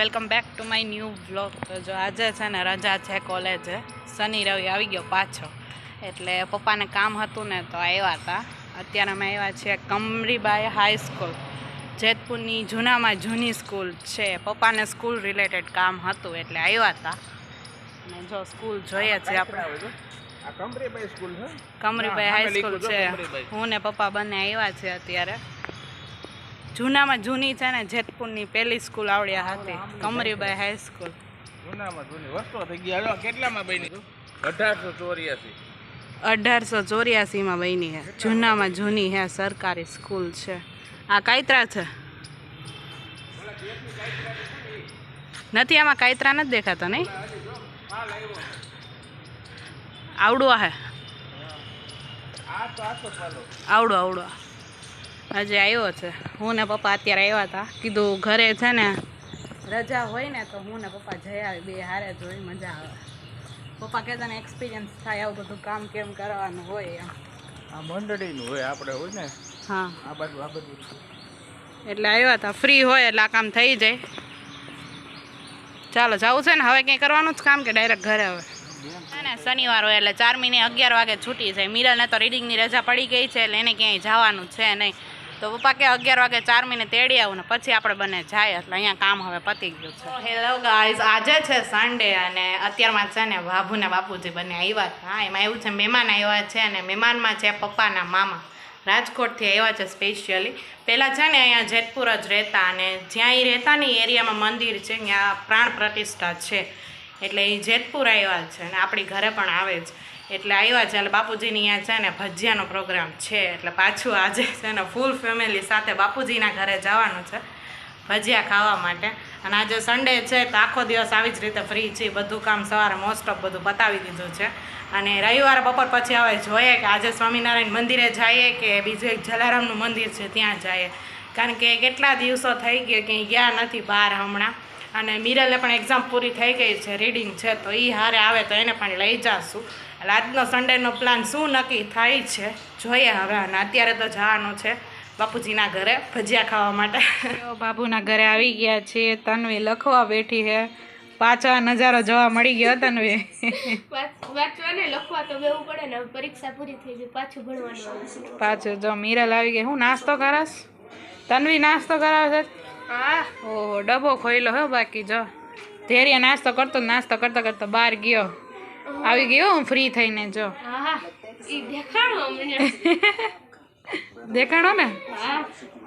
Welcome back to my new vlog. તો જો આજે છે ને રજા છે કોલેજે, શનિ રવિ આવી ગયો પાછો, એટલે પપ્પાને કામ હતું ને તો આવ્યા હતા. અત્યારે અમે આવ્યા છીએ કમરીબાઈ હાઈસ્કૂલ, જેતપુરની જૂનામાં જૂની સ્કૂલ છે. પપ્પાને સ્કૂલ રિલેટેડ કામ હતું એટલે આવ્યા હતા. અને જો સ્કૂલ જોઈએ છે આપણે, કમરીબાઈ હાઈસ્કૂલ છે. હું ને પપ્પા બંને આવ્યા છે અત્યારે. જૂનામાં જૂની છે ને જેતપુરની પહેલી સ્કૂલ આવડ્યા હતી, કમરીબાઈ હાઈસ્કૂલ. જૂનામાં જૂની વસ્તુ થઈ ગયા. કેટલામાં બની? 1884 માં બની છે. જૂનામાં જૂની હે સરકારી સ્કૂલ છે. આ કાયત્રા છે નથી, આમાં કાયત્રા નથી દેખાતા નહીં. આવડું હે, આવડું હજી આવ્યો છે. હું ને પપ્પા અત્યારે આવ્યા હતા. કીધું ઘરે છે ને રજા હોય ને તો હું ને પપ્પા જઈ આવે, બે હારે જોઈ મજા આવે. પપ્પા કહેતા ને એક્સપિરિયન્સ થાય આવું બધું કામ કેમ કરવાનું હોય એમ. આ મંડળીનું હોય, આપણે હોય ને. હા, આ બધું એટલે આવ્યા હતા. ફ્રી હોય એટલે આ કામ થઈ જાય. ચાલો જવું છે ને હવે કંઈ કરવાનું જ કામ કે ડાયરેક્ટ ઘરે? હવે ને શનિવાર હોય એટલે 4 મહિને 11 વાગે છૂટી જાય. મિરલને તો રીડિંગની રજા પડી ગઈ છે એટલે એને ક્યાંય જવાનું છે નહીં. તો પપ્પા કે 11 વાગે 4 મહિને તેડી આવું ને પછી આપણે બંને જાય, એટલે અહીંયા કામ હવે પતી ગયું છે. હેલો ગાઈઝ, આજે છે સન્ડે અને અત્યારમાં છે ને બાબુ ને બાપુજી બંને આવ્યા હતા. એમાં એવું છે મહેમાન આવ્યા છે અને મહેમાનમાં છે પપ્પાના મામા, રાજકોટથી આવ્યા છે સ્પેશિયલી. પહેલાં છે ને અહીંયા જેતપુર જ રહેતા, અને જ્યાં એ રહેતા ને એરિયામાં મંદિર છે, ત્યાં પ્રાણ પ્રતિષ્ઠા છે, એટલે એ જેતપુર આવ્યા છે અને આપણી ઘરે પણ આવે છે. એટલે આવ્યા છે એટલે બાપુજીની અહીંયા છે ને ભજીયાનો પ્રોગ્રામ છે, એટલે પાછું આજે છે ને ફૂલ ફેમિલી સાથે બાપુજીના ઘરે જવાનું છે ભજીયા ખાવા માટે. અને આજે સન્ડે છે તો આખો દિવસ આવી જ રીતે ફ્રી છે. બધું કામ સવારે મોસ્ટ ઓફ બધું પતાવી દીધું છે. અને રવિવારે બપોર પછી હવે જોઈએ કે આજે સ્વામિનારાયણ મંદિરે જઈએ કે બીજું એક જલારામનું મંદિર છે ત્યાં જઈએ, કારણ કે કેટલા દિવસો થઈ ગયા કંઈ ગયા નથી બહાર હમણાં. અને મિરલને પણ એક્ઝામ પૂરી થઈ ગઈ છે, રીડિંગ છે, તો એ હારે આવે તો એને પણ લઈ જઈશું. એટલે આજનો સન્ડેનો પ્લાન શું નક્કી થાય છે જોઈએ હવે. અને અત્યારે તો જવાનું છે બાપુજીના ઘરે ભજીયા ખાવા માટે. બાબુના ઘરે આવી ગયા છીએ. તન્વી લખવા બેઠી છે. પાછો નજારો જોવા મળી ગયો તન્વી. વાંચવાને લખવા તો બેવું પડે ને, પરીક્ષા પૂરી થઈ ગઈ પાછું ભણવાનું. પાછું જો મિરલ આવી ગઈ. હું નાસ્તો કરાશ? તન્વી નાસ્તો કરાવે છે? હા. ઓહો, ડબ્બો ખોઈલો હો. બાકી જો ધૈર્ય નાસ્તો કરતા કરતા બહાર ગયો. આવી ગયો હું ફ્રી થઈને. જો હા, ઈ દેખાડો મને. દેખાડો ને? હા.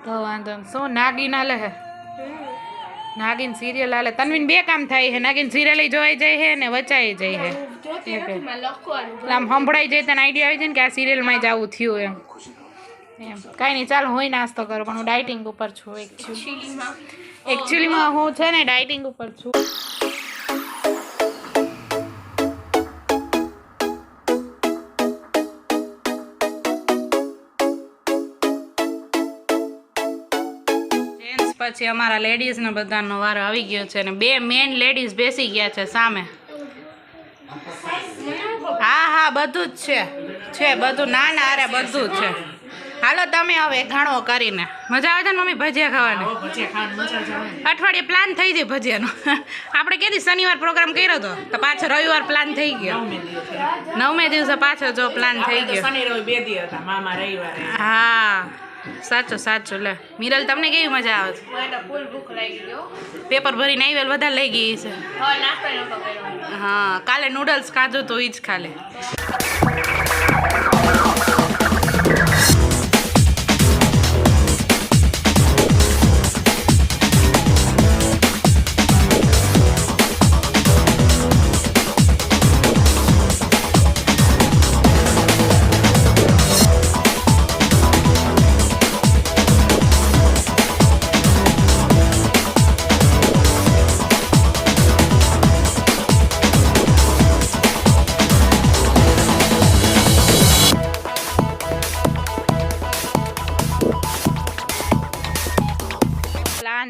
તો વાંધો નહીં. શું નાગીન હાલે હે? નાગીન સિરિયલ હાલે. તન્વીન બે કામ થાય છે, નાગીન સિરિયલ જોવાઈ જાય છે ને વચાઈ જાય છે. જોતી નથી માં લખવાનું. એટલે આમ સંભળાઈ જાય તને આઈડિયા આવી જાય ને કે આ સિરિયલમાં જ આવું થયું એમ. કાંઈ નહીં, ચાલ હું નાસ્તો કરું, પણ હું ડાયટિંગ ઉપર છું એકચ્યુઅલીમાં હું છે ને ડાયટિંગ ઉપર છું. પછી અમારા લેડીઝને બધાનો વારો આવી ગયો છે, અને 2 મેન લેડીઝ બેસી ગયા છે સામે. હા બધું જ છે બધું. ના અરે બધું જ છે. હાલો તમે હવે ઘાણો કરીને. મજા આવે છે ને મમ્મી ભજીયા ખાવાની? અઠવાડિયે પ્લાન થઈ જાય ભજીયાનો. આપણે કેદી શનિવાર પ્રોગ્રામ કર્યો હતો તો પાછો રવિવાર પ્લાન થઈ ગયો. 9મે દિવસે પાછો જો પ્લાન થઈ ગયો. હા સાચું. લે મિરલ, તમને કેવી મજા આવે છે? ફૂલ ભૂખ લાગી ગયો. પેપર ભરીને આવી વધારે લઈ ગઈ છે. હા, નાસ્તો નતો કર્યો. હા, કાલે નૂડલ્સ ખાધું તો એ જ ખાલી.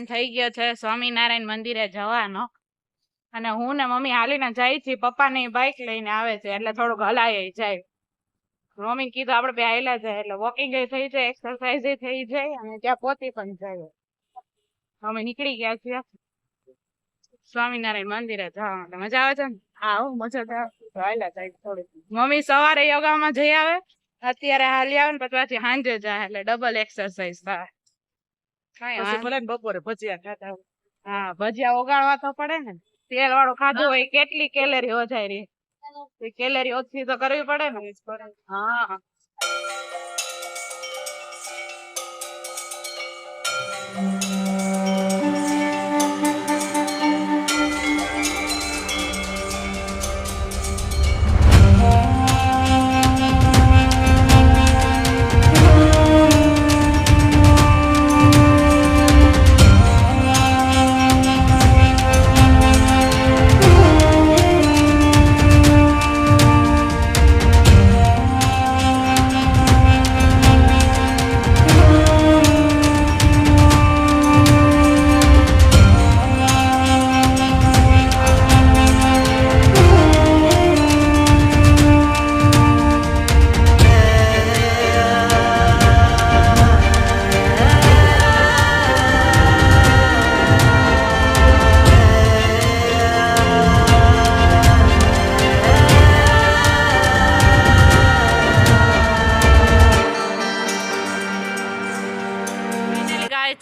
થઈ ગયો છે સ્વામિનારાયણ મંદિરે જવાનો, અને હું ને મમ્મી હાલીને જાય છે. પપ્પાની બાઇક લઈને આવે છે એટલે થોડુંક હલાય જાય. મમ્મી કીધું આપણે બે હાલ્યા જાય એટલે વોકિંગ થઈ જાય, એક્સરસાઇઝ થઈ જાય અને ત્યાં પહોંચી પણ જાય. અમે નીકળી ગયા છીએ. સ્વામિનારાયણ મંદિરે જવા માટે મજા આવે છે ને? હા હો, મજા તો આવે. થોડી મમ્મી સવારે યોગામાં જઈ આવે, અત્યારે હાલી આવે ને પછી સાંજે જાય એટલે ડબલ એક્સરસાઇઝ થાય. કઈ વાંધો નહીં. બપોરે ભજીયા ખાતા હા, ભજીયા ઓગાળવા તો પડે ને. તેલ વાળું ખાધું હોય કેટલી કેલેરી ઓછાઈ રહી, કેલેરી ઓછી તો કરવી પડે ને. હા.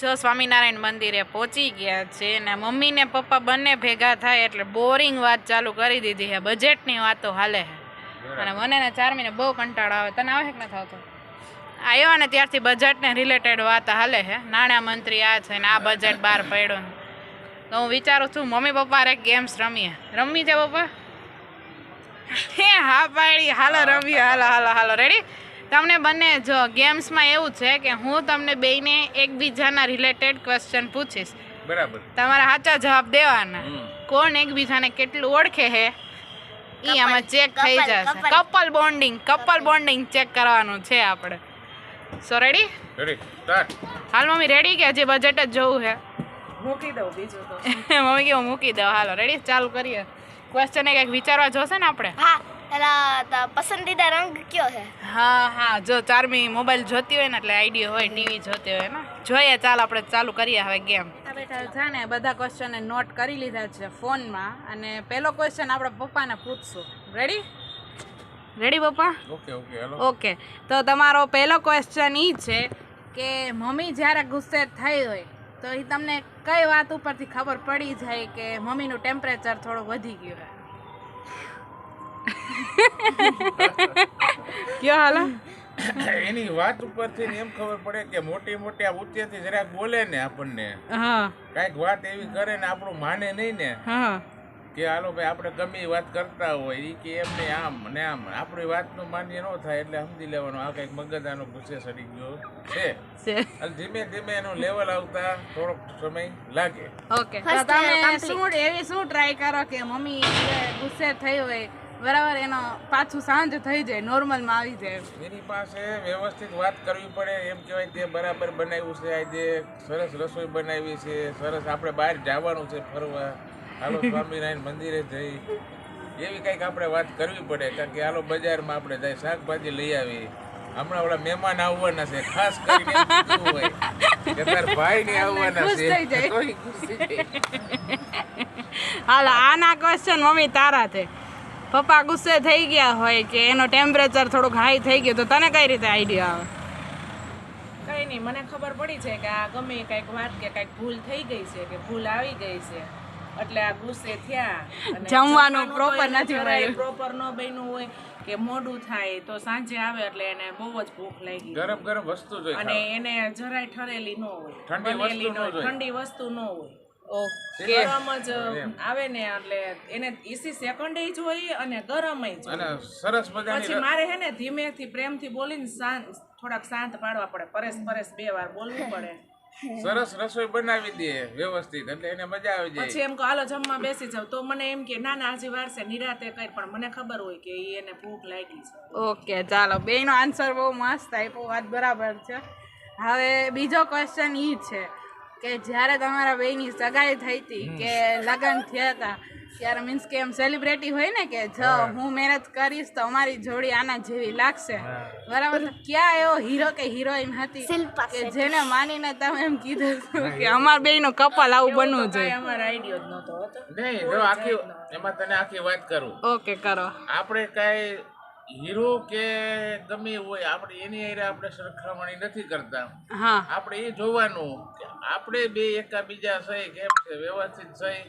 જો સ્વામિનારાયણ મંદિરે પહોંચી ગયા છે ને મમ્મી ને પપ્પા બંને ભેગા થાય એટલે બોરિંગ વાત ચાલુ કરી દીધી છે. બજેટની વાતો હાલે છે અને મને ને ચારમીને બહુ કંટાળો આવે. તને આવે કે નથી આવતો? આવ્યો ને ત્યારથી બજેટને રિલેટેડ વાત હાલે છે. નાણાં મંત્રી આ છે ને આ બજેટ બહાર પડ્યો. તો હું વિચારું છું મમ્મી પપ્પા એક ગેમ્સ રમવી છે પપ્પા? હે હા પાડી, હાલો રમીએ. હાલો હાલો હાલો. રેડી? તમને બંને જો ગેમ્સમાં એવું છે કે હું તમને બેયને એકબીજાના રિલેટેડ ક્વેશ્ચન પૂછીશ. બરાબર. તમારા સાચા જવાબ દેવાના. કોણ એકબીજાને કેટલું ઓળખે છે ઈ આમાં ચેક થઈ જશે. કપલ બોન્ડિંગ ચેક કરવાનું છે આપણે. સો રેડી? Ready start. હાલ મમ્મી રેડી કે હજી બજેટ જ જોવું છે? મૂકી દઉં બીજું તો. મમ્મી કેવું મૂકી દો. હાલો રેડી ચાલુ કરીએ. ક્વેશ્ચન એક વિચારવા જોશે ને આપણે. હા, એલા પસંદીદા રંગ કયો છે? હા જો ચારમી મોબાઈલ જોતી હોય ને એટલે આઈડિયા હોય, ટીવી જોતી હોય ને. જોઈએ, ચાલ આપણે ચાલુ કરીએ હવે ગેમ. બેઠા છે ને બધા ક્વેશ્ચન નોટ કરી લીધા છે ફોનમાં અને પહેલો ક્વેશ્ચન આપણે પપ્પાને પૂછશું. રેડી પપ્પા? Okay hello. ઓકે, તો તમારો પહેલો ક્વેશ્ચન ઈ છે કે મમ્મી જ્યારે ગુસ્સે થઈ હોય તો એ તમને કઈ વાત ઉપરથી ખબર પડી જાય કે મમ્મીનું ટેમ્પરેચર થોડું વધી ગયું કયો હાલો? એની વાત ઉપરથી એમ ખબર પડે કે મોટી મોટી આ ઊંચેથી જરાક બોલે ને આપણને, હા કાંઈક વાત એવી કરે ને આપણું માને નહીં ને હા કે હાલો ભાઈ આપણે ગમે એ વાત કરતા હોય ઈ કે એમને આમ ને આમ, આપણી વાતનું માન્ય ન થાય એટલે સમજી લેવાનું આ કંઈક મગજાનો ગુસ્સે ચડી ગયો છે. અને ધીમે ધીમે એનું લેવલ આવતા થોડોક સમય લાગે. ઓકે, તો તમે શું ટ્રાય કરો કે મમ્મી ગુસ્સે થઈ હોય બરાબર એનો પાછું શાંત થઈ જાય, નોર્મલમાં આવી જાય? એની પાસે વ્યવસ્થિત વાત કરવી પડે. એમ કહેવાય તે બરાબર બનાવ્યું છે, આજે સરસ રસોઈ બનાવી છે, સરસ આપણે બહાર જવાનું છે ફરવા, હાલો સ્વામિનારાયણ મંદિરે જઈ, એવી કંઈક આપણે વાત કરવી પડે. કારણ કે હાલો બજારમાં આપણે જાય શાકભાજી લઈ આવી, હમણાં ઓલા મહેમાન આવવાના છે, ખાસ કરીને એમ કીધું હોય કે તાર ભાઈ ને આવવાના છે, કોઈ ખુશ થઈ જાય. હાલો આના ક્વેશ્ચન મમ્મી તારા છે. પપ્પા ગુસ્સે થઈ ગયા હોય કે એનો ટેમ્પરેચર થોડુંક હાઈ થઈ ગયું તો તને કઈ રીતે આઈડિયા આવે? કઈ નહીં, મને ખબર પડી છે કે આ ગમે કંઈક વાત કે કંઈક ભૂલ થઈ ગઈ છે કે ભૂલ આવી ગઈ છે એટલે આ ગુસ્સે થયા. અને જમવાનું પ્રોપર નથી મળ્યું, પ્રોપર ન બન્યું હોય કે મોડું થાય તો સાંજે આવે એટલે એને બહુ જ ભૂખ લાગી, ગરમ ગરમ વસ્તુ જોઈએ અને એને જરાય ઠરેલી ન હોય, ઠંડી વસ્તુ ન હોય, ગરમ જ આવે ને એટલે એને 80 સેકન્ડ જ હોય અને ગરમ જ અને સરસ મજાની. પછી મારે હે ને ધીમેથી પ્રેમથી બોલીને થોડાક શાંત પાડવા પડે, પરેશ 2 વાર બોલવું પડે. સરસ રસોઈ બનાવી દે વ્યવસ્થિત એટલે એને મજા આવી જાય. પછી એમ કહો હાલો જમવા બેસી જાવ તો મને એમ કે ના હજી વાર છે, નિરાતે કઈ, પણ મને ખબર હોય કે એને ભૂખ લાગી છે. ઓકે ચાલો, બેયનો આન્સર બહુ મસ્ત આપ્યો, વાત બરાબર છે. હવે બીજો ક્વેશ્ચન ઈ છે કે જ્યારે તમારા બેયની સગાઈ થઈ હતી કે લગ્ન થયા હતા ત્યારે મીન્સ કે એમ સેલિબ્રિટી હોય ને કે જો હું મહેનત કરીશ તો અમારી જોડી આના જેવી લાગશે બરાબર તો ક્યાં એવો હીરો કે હિરોઈન હતી કે જેને માનીને તમે એમ કીધું હતું કે અમાર બેયનું કપલ આવું બનવું જોઈએ અમારો આઈડિયો જ નહોતો હતો નહીં જો આખી એમાં તને આખી વાત કરું ઓકે કરો આપણે કાંઈ હીરો કે ગમે હોય આપણે એની હારે આપણે સરખામણી નથી કરતા હા આપણે એ જોવાનું કે આપણે બે એકાબીજા સહી કેમ છે વ્યવસ્થિત સહી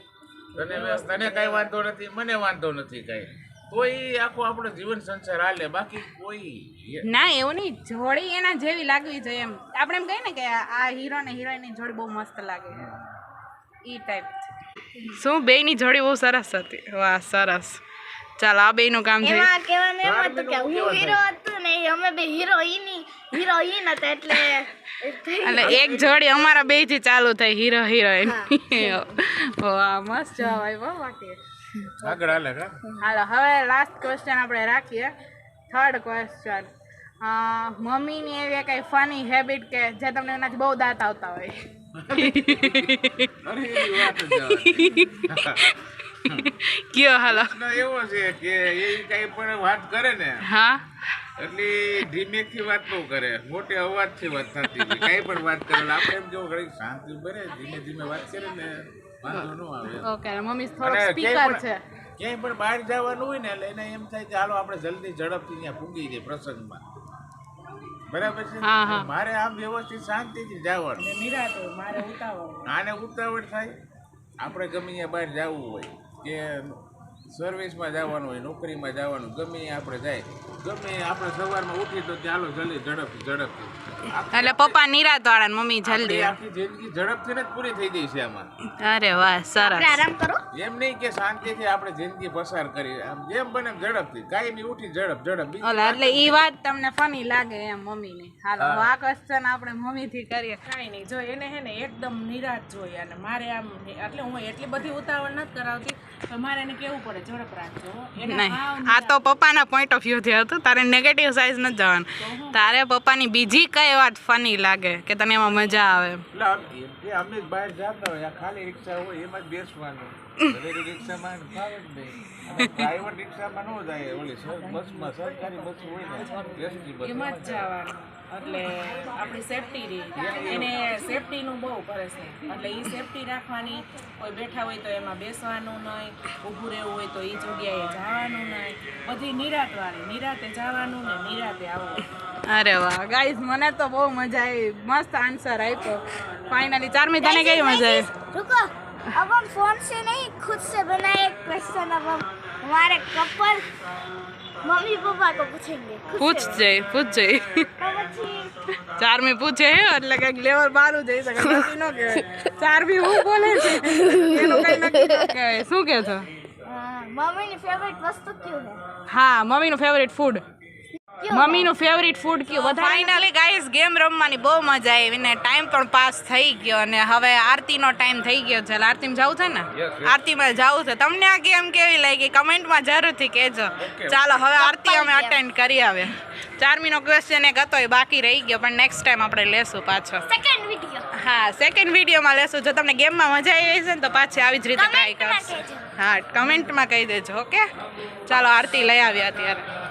તને કાંઈ વાંધો નથી મને વાંધો નથી કાંઈ તો એ આખો આપણો જીવન સંસાર હાલે બાકી કોઈ ના એવું નહીં જોડી એના જેવી લાગવી જોઈએ એમ આપણે એમ કહીએ ને કે આ હીરો ને હિરોઈનની જોડી બહુ મસ્ત લાગે ઈ ટાઈપ શું બેયની જોડી બહુ સરસ હતી વાહ સરસ ચાલો આ બેયનું કામ થઈ એમાં કહેવાનું એમ હતું કે હું હીરો હતું ને અમે બે હિરોઈન હતા એટલે એક જોડી અમારા બેયથી ચાલુ થઈ હીરો હિરોઈન વાહ મસ્ત જવાબ આવ્યો બાકી આગળ હાલે હાલો હવે લાસ્ટ ક્વેશ્ચન આપણે રાખીએ થર્ડ ક્વેશ્ચન મમ્મીની એવી કઈ ફની હેબિટ કે જે તમને એનાથી બહુ દાંત આવતા હોય અરે એની વાત જ જવા કયો હાલો પ્રશ્ન એવો છે કે એ કઈ પણ વાત કરે ને હા એટલે ધીમેથી વાત બહુ કરે મોટે અવાજથી વાત થતી હતી કઈ પણ વાત કરે આપણે એમ કેવું ઘણી શાંતિ બને ધીમે ધીમે વાત કરે ને વાંધો ન આવે ઓકે મમ્મી થોડો અને સ્પીકર છે ક્યાંય પણ બહાર જવાનું હોય ને એટલે એને એમ થાય કે હાલો આપણે જલ્દી ઝડપથી ત્યાં પૂગી જઈએ પ્રસંગમાં બરાબર છે હા, હા. મારે આમ વ્યવસ્થિત શાંતિથી જવાનું નિરાત હોય મારે ઉતાવળ આને ઉતાવળ થાય આપણે ગમે ત્યાં બહાર જવું હોય કે સર્વિસમાં જવાનું હોય નોકરીમાં જવાનું ગમે ત્યાં આપણે જાય ગમે આપણે સવારમાં ઉઠી તો ચાલો જલ્દી ઝડપથી એટલે પપ્પા નિરાત વાળા ને મમ્મી જલ્દી આખી જિંદગી ઝડપથી જ પૂરી થઈ ગઈ છે આમાં અરે વાહ સરસ આરામ કરો એમ નહીં કે શાંતિથી આપણે જિંદગી પસાર કરી આમ જેમ બને એમ ઝડપથી કાંઈ ઉઠી ઝડપ બીજી ઓલા એટલે ઈ વાત તમને ફની લાગે એમ મમ્મીને હાલો હવે આ ક્વેશ્ચન આપણે મમ્મીથી કરીએ કાંઈ નહીં જો એને હે ને એકદમ નિરાત જોઈએ અને મારે આમ એટલે હું એટલી બધી ઉતાવળ નથી કરાવતી તો મારે એને કેવું પડે ઝડપ રાખજો એને નહીં હાવ આ તો પપ્પાના પોઈન્ટ ઓફ વ્યૂથી હતું તારે નેગેટિવ સાઇઝ નથી જવાનું તારે પપ્પાની બીજી કઈ વાત ફની લાગે કે તને એમાં મજા આવે એટલે અમે જ બહાર જતા હોય આ ખાલી રિક્ષા હોય એમાં જ બેસવાનું દરેક રિક્ષામાં ફાવે જ નહીં અને પ્રાઇવેટ રિક્ષામાં ન જાય ઓલી બસમાં સરકારી બસ હોય ને એસટી બસ એમાં જ જવાનું એટલે આપણી સેફટી રહી એને સેફટીનું બહુ કરે છે એટલે એ સેફટી રાખવાની કોઈ બેઠા હોય તો એમાં બેસવાનું નહીં ઊભું રહેવું હોય તો એ જગ્યાએ જવાનું નહીં બધી નિરાતવાળી નિરાતે જવાનું ને નિરાતે આવવું અરે વાહ ગાઈઝ મને તો બહુ મજા આવી મસ્ત આન્સર આપ્યો ફાઇનલી ચારમી તને કેવી મજા આવી रुको अब हम फोन से नहीं खुद से बनाए एक क्वेश्चन अब हम हमारे कपल मम्मी पापा को पूछेंगे પૂછજે ચારમી પૂછે હે એટલે કઈક લેવલ બારું જઈ શકે નક્કી ન કહેવાય ચારમી હું બોલે છે એનું કઈ નક્કી ન કહેવાય શું કહે છો मम्मी की फेवरेट वस्तु क्यों है હા મમ્મીનું ફેવરિટ ફૂડ મમ્મીનું ફેવરિટ ફૂડ કયું ફાઇનલી ગાઈસ ગેમ રમવાની બહુ મજા આવી ને ટાઈમ પણ પાસ થઈ ગયો અને હવે આરતીનો ટાઈમ થઈ ગયો છે આરતીમાં જવું છે ને આરતીમાં જવું છે તમને આ ગેમ કેવી લાગી કમેન્ટમાં જરૂરથી કહેજો ચાલો હવે આરતી અમે અટેન્ડ કરી આવે ચારમીનો ક્વેશ્ચન એક હતો એ બાકી રહી ગયો પણ નેક્સ્ટ ટાઈમ આપણે લેશું પાછો सेकंड वीडियो હા સેકન્ડ વિડીયોમાં લેશું જો તમને ગેમમાં મજા આવી છે ને તો પાછી આવી જ રીતે ટ્રાય કરશું હા કમેન્ટમાં કહી દેજો ઓકે ચાલો આરતી લઈ આવ્યા અત્યારે